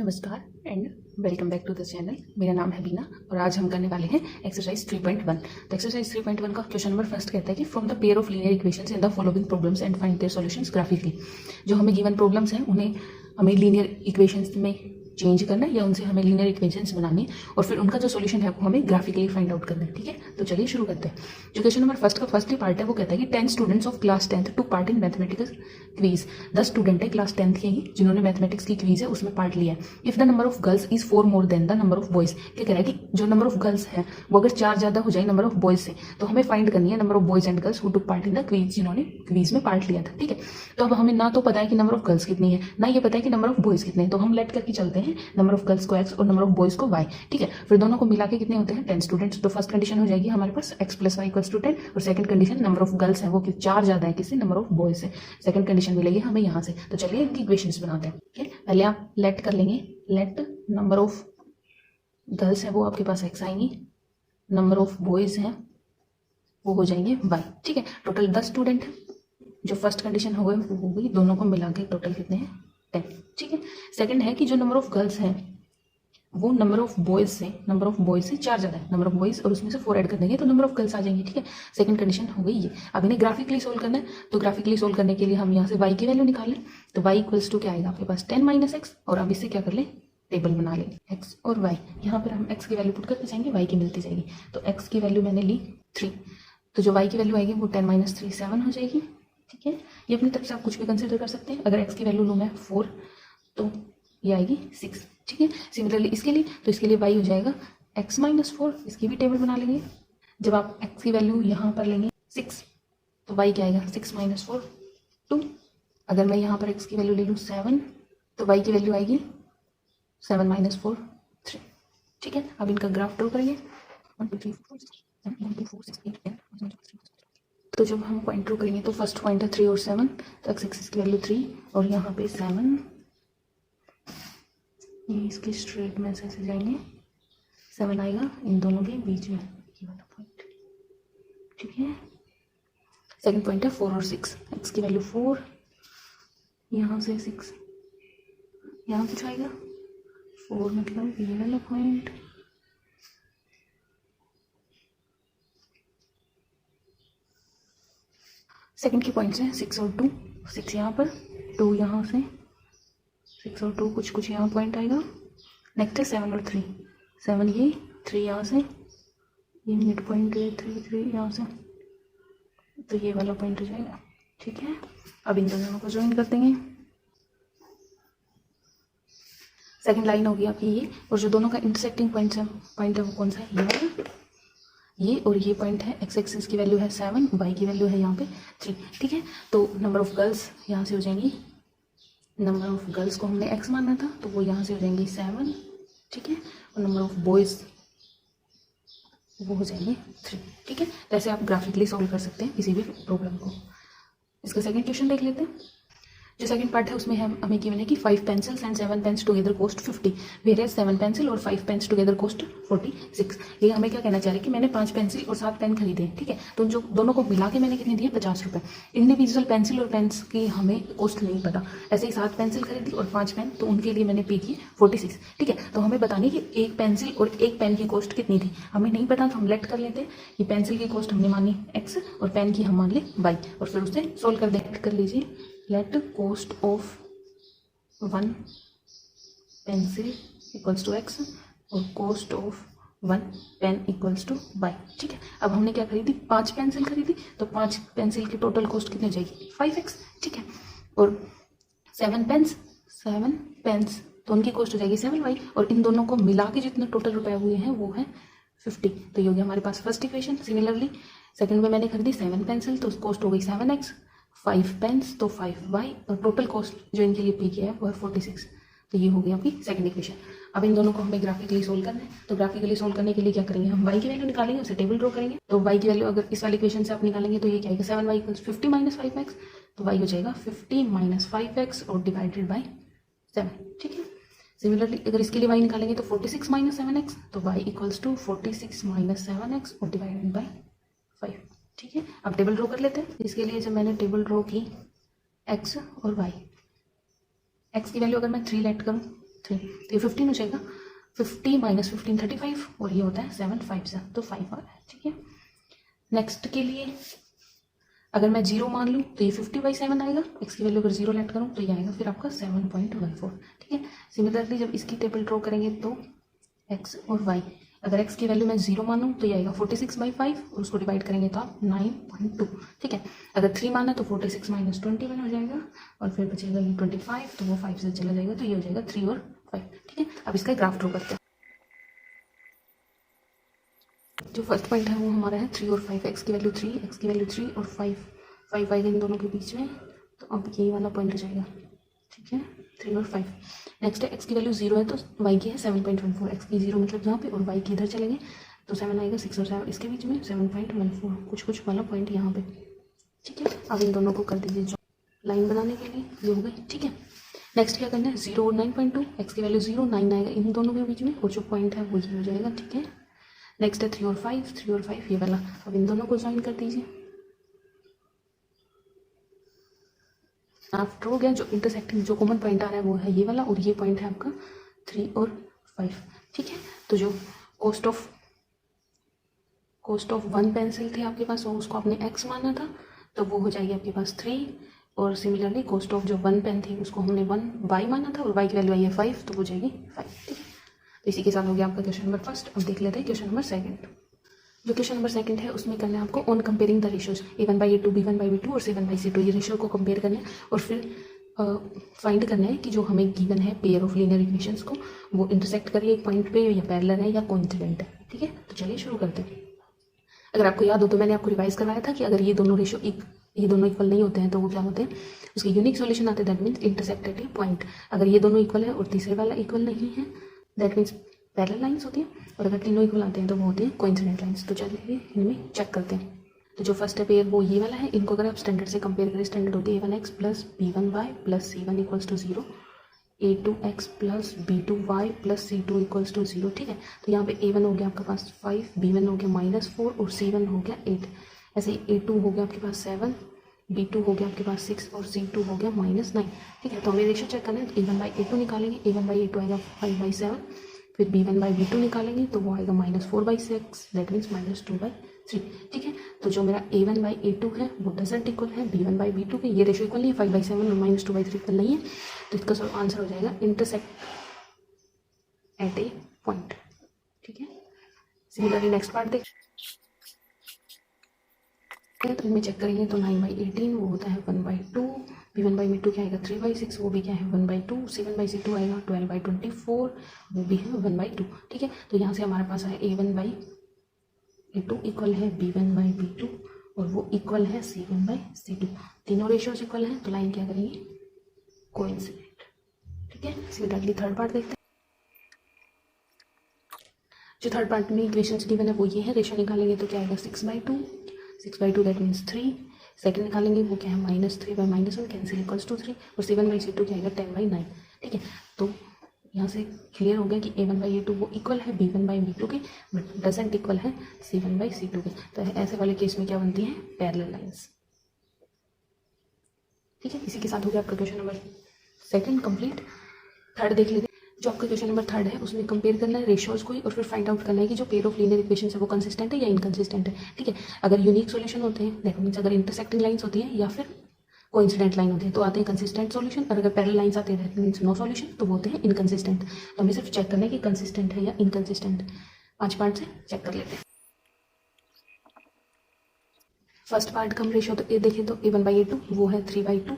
नमस्कार and welcome back to the channel. मेरा नाम है बीना और आज हम करने वाले हैं एक्सरसाइज 3.1। तो एक्सरसाइज 3.1 का क्वेश्चन नंबर फर्स्ट कहता है कि from the pair of linear equations in the following problems and find their solutions graphically. जो हमें गिवन प्रॉब्लम्स हैं उन्हें हमें लीनियर इक्वेशंस में चेंज करना है या उनसे हमें लीनियर इक्वेशंस बनानी है और फिर उनका जो सॉल्यूशन है वो हमें ग्राफिकली फाइंड आउट करना है। ठीक है, तो चलिए शुरू करते हैं। जो क्वेश्चन नंबर फर्स्ट का फर्स्ट पार्ट है वो कहता है कि 10 students of class 10th took part in mathematics quiz. 10 student है क्लास 10th के ही जिन्होंने मैथमेटिक्स की क्वीज है उसमें पार्ट लिया है। If the number of girls is 4 more than the number of boys. क्या कह रहा है कि जो नंबर ऑफ गर्ल्स है वो अगर 4 ज्यादा हो जाए नंबर ऑफ बॉयज से तो हमें फाइंड करनी है number of boys and girls who took part in the quiz, जिन्होंने क्वीज में पार्ट लिया था। ठीक है, तो अब हमें ना तो पता है कि नंबर ऑफ गर्ल्स कितनी है ना ये पता है कि नंबर ऑफ बॉयज कितने हैं, तो हम लेट करके चलते हैं नंबर ऑफ गर्ल्स को x और नंबर ऑफ बॉयज को y। ठीक है, फिर दोनों को मिला के कितने होते हैं 10 स्टूडेंट्स। तो फर्स्ट कंडीशन हो जाएगी हमारे पास x plus y equals to 10 और second condition number of girls है वो 4 ज्यादा है किससे, नंबर ऑफ बॉयज से। सेकंड कंडीशन मिलेगी हमें यहाँ से। तो चलिए इनकी इक्वेशंस बनाते हैं। ठीक है, पहले आप लेट कर लेंगे, लेट नंबर ऑफ गर्ल्स है वो आपके पास x आएंगी, नंबर ऑफ बॉयज हैं वो हो जाएंगे y। ठीक है, टोटल 10 स्टूडेंट है। जो फर्स्ट कंडीशन हो गई दोनों को मिला के टोटल कितने हैं 10। ठीक है, सेकंड है कि जो नंबर ऑफ गर्ल्स है वो नंबर ऑफ बॉयज से 4 ज्यादा है, नंबर ऑफ बॉयज और उसमें से 4 ऐड कर देंगे तो नंबर ऑफ गर्ल्स आ जाएंगे। ठीक है, सेकंड कंडीशन हो गई ये। अब इन्हें ग्राफिकली सोल्व करना है, तो ग्राफिकली सोल्व करने के लिए हम यहाँ से y की वैल्यू निकाल लें। तो y इक्वल्स टू क्या आएगा आपके पास 10 माइनस एक्स, और अब इससे क्या कर ले टेबल बना लेंगे x और y। यहाँ पर हम x की वैल्यू पुट करके जाएंगे, y की मिलती जाएगी। तो x की वैल्यू मैंने ली 3, तो जो y की वैल्यू आएगी वो 10 माइनस 3 7 हो जाएगी। ठीक है, ये अपनी तरफ से आप कुछ भी कंसिडर कर सकते हैं। अगर x की वैल्यू लूँ मैं 4 तो ये आएगी 6। ठीक है, सिमिलरली इसके लिए तो इसके लिए y हो जाएगा x माइनस 4, इसकी भी टेबल बना लेंगे। जब आप x की वैल्यू यहाँ पर लेंगे 6 तो y क्या आएगा 6 माइनस 4 2। अगर मैं यहाँ पर x की वैल्यू ले लूँ 7 तो y की वैल्यू आएगी 7 माइनस 4 3। ठीक है, अब इनका ग्राफ ड्रॉ करेंगे 1 2 3 4 7 1 2 4 6 8 10। तो जब हम पॉइंट ड्रॉ करेंगे तो फर्स्ट पॉइंट है 3 और 7, तो x एक्सिस की वैल्यू 3 और यहाँ पे 7, ये इसके स्ट्रेट में ऐसे जाएंगे 7 आएगा इन दोनों के बीच में ये वाला पॉइंट। ठीक है, सेकंड पॉइंट है 4 और 6, x की वैल्यू 4, यहाँ से 6 यहाँ कुछ आएगा 4 मतलब ये वाला पॉइंट। सेकंड की पॉइंट्स हैं 6 और 2, 6 यहाँ पर 2 यहाँ से 6 और 2 कुछ यहाँ पॉइंट आएगा। नेक्स्ट है 7 और 3, 7 ये 3 यहाँ से ये मिड पॉइंट है 3 यहाँ से, तो ये वाला पॉइंट हो जाएगा। ठीक है, अब इन दोनों को ज्वाइन कर देंगे। सेकंड लाइन होगी आपकी ये, और जो दोनों का इंटरसेक्टिंग पॉइंट है वो कौन सा है, ये वाला, ये और ये पॉइंट है। x एक्सिस की वैल्यू है 7, y की वैल्यू है यहाँ पे 3। ठीक है, तो नंबर ऑफ गर्ल्स यहाँ से हो जाएंगी, नंबर ऑफ गर्ल्स को हमने x माना था तो वो यहाँ से हो जाएंगी 7। ठीक है, और नंबर ऑफ बॉयज़ वो हो जाएंगे 3। ठीक है, तो ऐसे आप ग्राफिकली सॉल्व कर सकते हैं किसी भी प्रॉब्लम को। इसका सेकंड क्वेश्चन देख लेते हैं। जो सेकंड पार्ट है उसमें हमें गिवन है कि 5 pencils and 7 pens together cost 50, whereas 7 pencil और 5 पेन्स टुगेदर कॉस्ट 46। ये हमें क्या कहना चाह रहे हैं कि मैंने 5 पेंसिल और 7 पेन खरीदे। ठीक है, तो जो दोनों को मिला के मैंने कितने दिए 50 रुपये। इंडिविजुअल पेंसिल और पेन्स की हमें कॉस्ट नहीं पता, ऐसे ही 7 पेंसिल खरीदी और 5 पेन, तो उनके लिए मैंने पे किए 46। ठीक है, तो हमें बतानी कि एक पेंसिल और एक पेन की कॉस्ट कितनी थी, हमें नहीं पता तो हम लेट कर लेते हैं कि पेंसिल की कॉस्ट हमने मानी x और पेन की हम मान ले y, और फिर उससे सोल्व कर दें। कर लीजिए, let cost of 1 pencil equals to x और cost of 1 pen equals to y। ठीक है, अब हमने क्या खरीदी 5 पेंसिल खरीदी, तो 5 पेंसिल की टोटल कॉस्ट कितनी हो जाएगी 5x। ठीक है, और 7 पेन्स तो उनकी कॉस्ट हो जाएगी 7y, और इन दोनों को मिला के जितने टोटल रुपए हुए हैं वो है 50। तो ये हो गया हमारे पास फर्स्ट इक्वेशन। सिमिलरली सेकंड में मैंने खरीदी 7 पेंसिल तो कॉस्ट हो गई 7x, 5 पेन्स तो 5y, और टोटल कॉस्ट जो इनके लिए पे किया है वो है 46। तो ये हो गई आपकी सेकंड इक्वेशन। अब इन दोनों को हमें ग्राफिकली सोल्व करना है, तो ग्राफिकली सोल्व करने के लिए क्या करेंगे, हम y की वैल्यू निकालेंगे, उसे टेबल ड्रॉ करेंगे। तो y की वैल्यू अगर इस वाली इक्वेशन से आप निकालेंगे तो ये क्या आएगा 7y इक्वल्स 50 माइनस 5x, तो y हो जाएगा 50 माइनस 5x और डिवाइडेड बाई 7। ठीक है, सिमिलरली अगर इसके लिए y निकालेंगे तो 46 माइनस 7x, तो y equals to 46 minus 7x और डिवाइडेड बाई 5। ठीक है, अब टेबल ड्रॉ कर लेते हैं। इसके लिए जब मैंने टेबल ड्रॉ की x और y, x की वैल्यू अगर मैं 3 लेट करूँ 3, तो ये 15 हो जाएगा। 50 माइनस 15 35 और ये होता है 7 5 से, तो 5 आ रहा है। ठीक है, नेक्स्ट के लिए अगर मैं 0 मान लूँ तो ये 50/7 आएगा। एक्स की वैल्यू अगर 0 लेट करूँ तो ये आएगा फिर आपका 7.14। ठीक है, सिमिलरली जब इसकी टेबल ड्रॉ करेंगे तो एक्स और वाई, अगर एक्स की वैल्यू मैं 0 मानूँ तो ये आएगा 46/5 और उसको डिवाइड करेंगे तो आप 9.2। ठीक है, अगर 3 माना तो 46 माइनस 21 हो जाएगा और फिर बचेगा ये 25, तो वो 5 से चला जाएगा तो ये हो जाएगा 3 और 5। ठीक है, अब इसका ग्राफ ड्रॉ करते हैं। जो फर्स्ट पॉइंट है वो हमारा है 3 और 5, एक्स की वैल्यू 3, एक्स की वैल्यू 3 और 5 आएगा इन दोनों के बीच में, तो अब यही वाला पॉइंट हो जाएगा। ठीक है, 3 और 5। नेक्स्ट है एक्स की वैल्यू 0 है तो वाई की है 7.14, एक्स की 0 मतलब यहाँ पे और वाई की इधर चलेंगे तो 7 आएगा, 6 और 7 इसके बीच में 7.14, कुछ वाला पॉइंट यहाँ पे। ठीक है, अब इन दोनों को कर दीजिए जो लाइन बनाने के लिए, ये हो गई। ठीक है, नेक्स्ट क्या करना है 0 और 9.2, एक्स की वैल्यू 0 9 आएगा इन दोनों के बीच में और जो पॉइंट है वो ये हो जाएगा। ठीक है, नेक्स्ट है 3 और 5 ये वाला, अब इन दोनों को ज्वाइन कर दीजिए। आफ्टर हो गया, जो इंटरसेक्टिंग जो कॉमन पॉइंट आ रहा है वो है ये वाला और ये पॉइंट है आपका 3 और 5। ठीक है, तो जो कॉस्ट ऑफ 1 पेंसिल थी आपके पास, उसको आपने x माना था तो वो हो जाएगी आपके पास 3, और सिमिलरली कॉस्ट ऑफ जो 1 पेन थी उसको हमने 1y माना था और y की वैल्यू आई है 5, तो वो जाएगी 5। ठीक है, तो इसी के साथ हो गया आपका क्वेश्चन नंबर फर्स्ट। अब देख लेते हैं क्वेश्चन नंबर सेकंड। जो क्वेश्चन नंबर सेकंड है उसमें करना है आपको on comparing the ratios a1/a2 b1/b2 और c1/c2, ये रेशियो को कंपेयर करना है और फिर फाइंड करना है कि जो हमें गिवन है पेयर ऑफ लीनियर इक्वेशंस को वो इंटरसेक्ट करिए एक पॉइंट पे या पैरेलल है या कोइंसिडेंट है। ठीक है, तो चलिए शुरू करते हैं। अगर आपको याद हो तो मैंने आपको रिवाइज करवाया था कि अगर ये दोनों इक्वल नहीं होते हैं तो वो क्या होते हैं, उसके यूनिक सॉल्यूशन आते हैं, that means intersect at A point. अगर ये दोनों इक्वल है और तीसरे वाला इक्वल नहीं है, दैट मीन्स पैरेलल लाइंस होती हैं, और अगर तीनों इक्वल आते हैं तो वो होते हैं कोइंसिडेंट लाइंस। तो चलिए इनमें चेक करते हैं। तो जो फर्स्ट है पेयर वो ये वाला है, इनको अगर आप स्टैंडर्ड से कंपेयर करें, स्टैंडर्ड होती है a1x plus b1y plus c1 equals to 0, a2x plus b2y plus c2 equals to 0। ठीक है, तो यहाँ पे a1 हो गया आपके पास 5, b1 हो गया -4 और c1 हो गया 8। ऐसे ही a2 हो गया आपके पास 7, b2 हो गया आपके पास 6 और c2 हो गया -9। ठीक है, तो हमें रेशियो चेक करना है, तो a1/a2 निकालेंगे, a1/a2 आएगा 5/7, फिर b1/b2 निकालेंगे तो वो आएगा -4/6, दैट मीन्स -2/3। ठीक है, तो जो मेरा a1/a2 है वो डजंट इक्वल है b1/b2 के, ये रेशियो इक्वल नहीं है, 5/7 और -2/3 इक्वल नहीं है, तो इसका आंसर हो जाएगा इंटरसेक्ट एट ए पॉइंट। ठीक है, सिमिलरली नेक्स्ट पार्ट देख, तो इनमें चेक करेंगे तो 9/18 वो होता है 1/2, b1/b2 क्या आएगा 3/6, वो भी क्या है 1/2, c1/c2 आएगा 12/24, वो भी है 1/2। ठीक है, तो यहाँ से हमारे पास है a1/a2 इक्वल है b1/b2 और वो इक्वल है c1/c2, तीनों रेशियोज इक्वल हैं, तो लाइन क्या करेंगे कोइंसिडेंट। ठीक है, सिमिलरली थर्ड पार्ट देखते हैं। जो थर्ड पार्ट में इक्वेशंस गिवन है वो ये है, रेशियो निकालेंगे तो क्या आएगा 6/2 दैट मीन्स 3, सेकंड निकालेंगे वो क्या है -3/-1 कैंसिल इक्वल्स टू 3, और c1/c2 क्या आएगा 10/9। ठीक है, तो यहाँ से क्लियर हो गया कि a1/a2 वो इक्वल है b1/b2 के, बट डजंट इक्वल है c1/c2 के। तो ऐसे वाले केस में क्या बनती है पैरेलल लाइंस। ठीक है, इसी के साथ हो गया आपका question number second complete. Third देख लेते हैं। जो आपका क्वेश्चन नंबर थर्ड है उसमें कंपेयर करना है रेशियोज को और फिर फाइंड आउट करना है कि जो पेयर ऑफ लीनियर इक्वेशंस है वो कंसिस्टेंट है या इनकंसिस्टेंट है। ठीक है, अगर यूनिक सॉल्यूशन होते हैं, दैट मीन्स अगर इंटरसेक्टिंग लाइंस होती है या फिर कोइंसिडेंट लाइन होती है तो आते हैं कंसिस्टेंट सॉल्यूशन, और अगर पैरेलल लाइंस आते हैं दैट मीन्स नो सॉल्यूशन, तो वो होते हैं इनकंसिस्टेंट। तो हमें सिर्फ चेक करना है कि कंसिस्टेंट है या इनकंसिस्टेंट। 5 पार्ट से चेक कर लेते हैं। फर्स्ट पार्ट का हम रेशियो तो देखें तो a1/a2 वो है 3/2,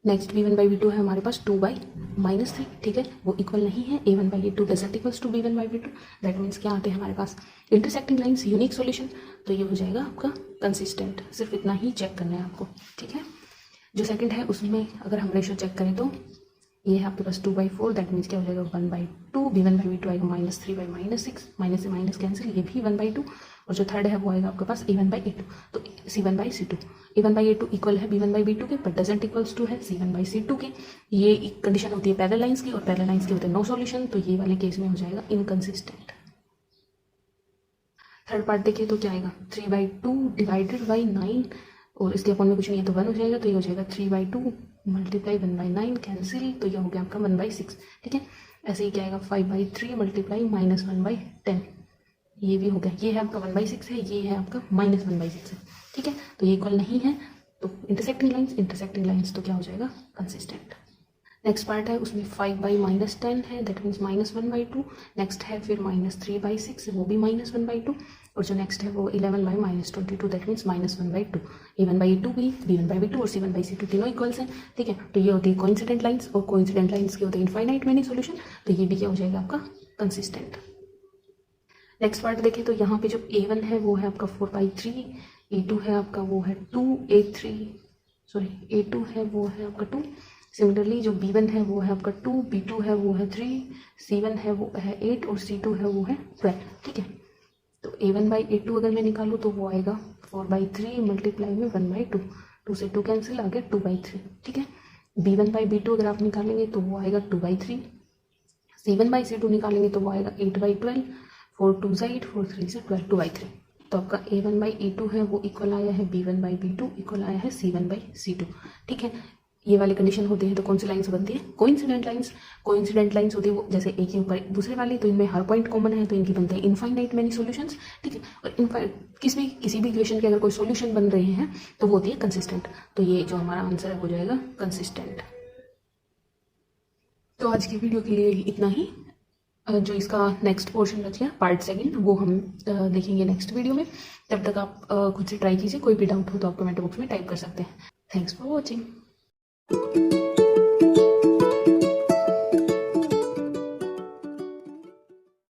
नेक्स्ट b1/b2 है हमारे पास 2/-3। ठीक है, वो इक्वल नहीं है, a1/a2 doesn't equals to b1/b2, that means क्या आते हैं हमारे पास इंटरसेक्टिंग लाइंस यूनिक सॉल्यूशन, तो ये हो जाएगा आपका कंसिस्टेंट। सिर्फ इतना ही चेक करना है आपको। ठीक है, जो सेकंड है उसमें अगर हम रेशियो चेक करें तो ये है आपके पास 2/4, दैट मीन्स क्या हो जाएगा 1/2, b1/b2 आएगा -3/-6, माइनस से माइनस कैंसिल, ये भी 1/2, और जो थर्ड है वो आएगा आपके पास a1/a2, तो c1/c2। a1/a2 इक्वल है b1/b2 के, बट डजंट इक्वल्स टू है c1/c2 के। ये एक कंडीशन होती है पैरेलल लाइंस की, और पैरेलल लाइंस के होते हैं नो सॉल्यूशन, तो ये वाले केस में हो जाएगा इनकंसिस्टेंट। थर्ड पार्ट देखिए तो क्या आएगा 3/2 डिवाइडेड बाई 9, और इसके अपॉन में कुछ नहीं है तो 1 हो जाएगा, तो ये हो जाएगा 3/2 मल्टीप्लाई 1/9 कैंसिल, तो ये हो गया आपका 1/6। ठीक है, ऐसे ही क्या आएगा 5/3 मल्टीप्लाई -1/10, ये भी हो गया। ये है आपका 1/6 है, ये है आपका -1/6 है, ठीक है। तो ये इक्वल नहीं है, तो इंटरसेक्टिंग लाइंस तो क्या हो जाएगा, कंसिस्टेंट। नेक्स्ट पार्ट है उसमें 5/-10 है, दैट मीन्स -1/2। नेक्स्ट है फिर -3/6, वो भी -1/2। और जो नेक्स्ट है वो 11/-22, दैट मीन्स -1/2। A1/A2 भी, B1/B2 और C1/C2 तीनों इक्वल्स हैं, ठीक है। तो ये होती है कोइंसिडेंट लाइंस, और कोइंसिडेंट लाइंस के होते हैं इनफाइनाइट मेनी सॉल्यूशन, तो ये भी क्या हो जाएगा आपका, कंसिस्टेंट। नेक्स्ट पार्ट देखें तो यहाँ पे जो A1 है वो है आपका 4/3, A2 है आपका वो है 2, A2 है वो है आपका 2। सिमिलरली जो B1 है वो है आपका 2, B2 है वो है 3, C1 है वो है 8 और C2 है वो है 12, ठीक है। तो A1/A2 अगर मैं निकालूँ तो वो आएगा 4/3 मल्टीप्लाई में 1/2, 2 से 2 कैंसिल, आ गया 2/3, ठीक है। B1/B2 अगर आप निकालेंगे तो वो आएगा 2/3, C1/C2 निकालेंगे तो वो आएगा 8/12, 4 2 से 8, 4 3 से 12, 2/3। तो आपका A1/A2 है वो इक्वल आया है B1/B2 इक्वल आया है C1/C2, ठीक है। ये वाली कंडीशन होती है तो कौन सी लाइन्स बनती है, कोइंसिडेंट लाइन्स होती है वो, जैसे एक के ऊपर दूसरे वाली, तो इनमें हर पॉइंट कॉमन है तो इनकी बनते हैं इनफाइनाइट मेनी सॉल्यूशंस, ठीक है। और किसी भी इक्वेशन के अगर कोई सॉल्यूशन बन रहे हैं तो वो होती है कंसिस्टेंट। तो ये जो हमारा आंसर है हो जाएगा कंसिस्टेंट। तो आज की वीडियो के लिए इतना ही। जो इसका नेक्स्ट पोर्शन बच गया पार्ट सेकंड, वो हम देखेंगे नेक्स्ट वीडियो में। तब तक आप खुद से ट्राई कीजिए, कोई भी डाउट हो तो आप कमेंट बॉक्स में टाइप कर सकते हैं। Thanks for watching.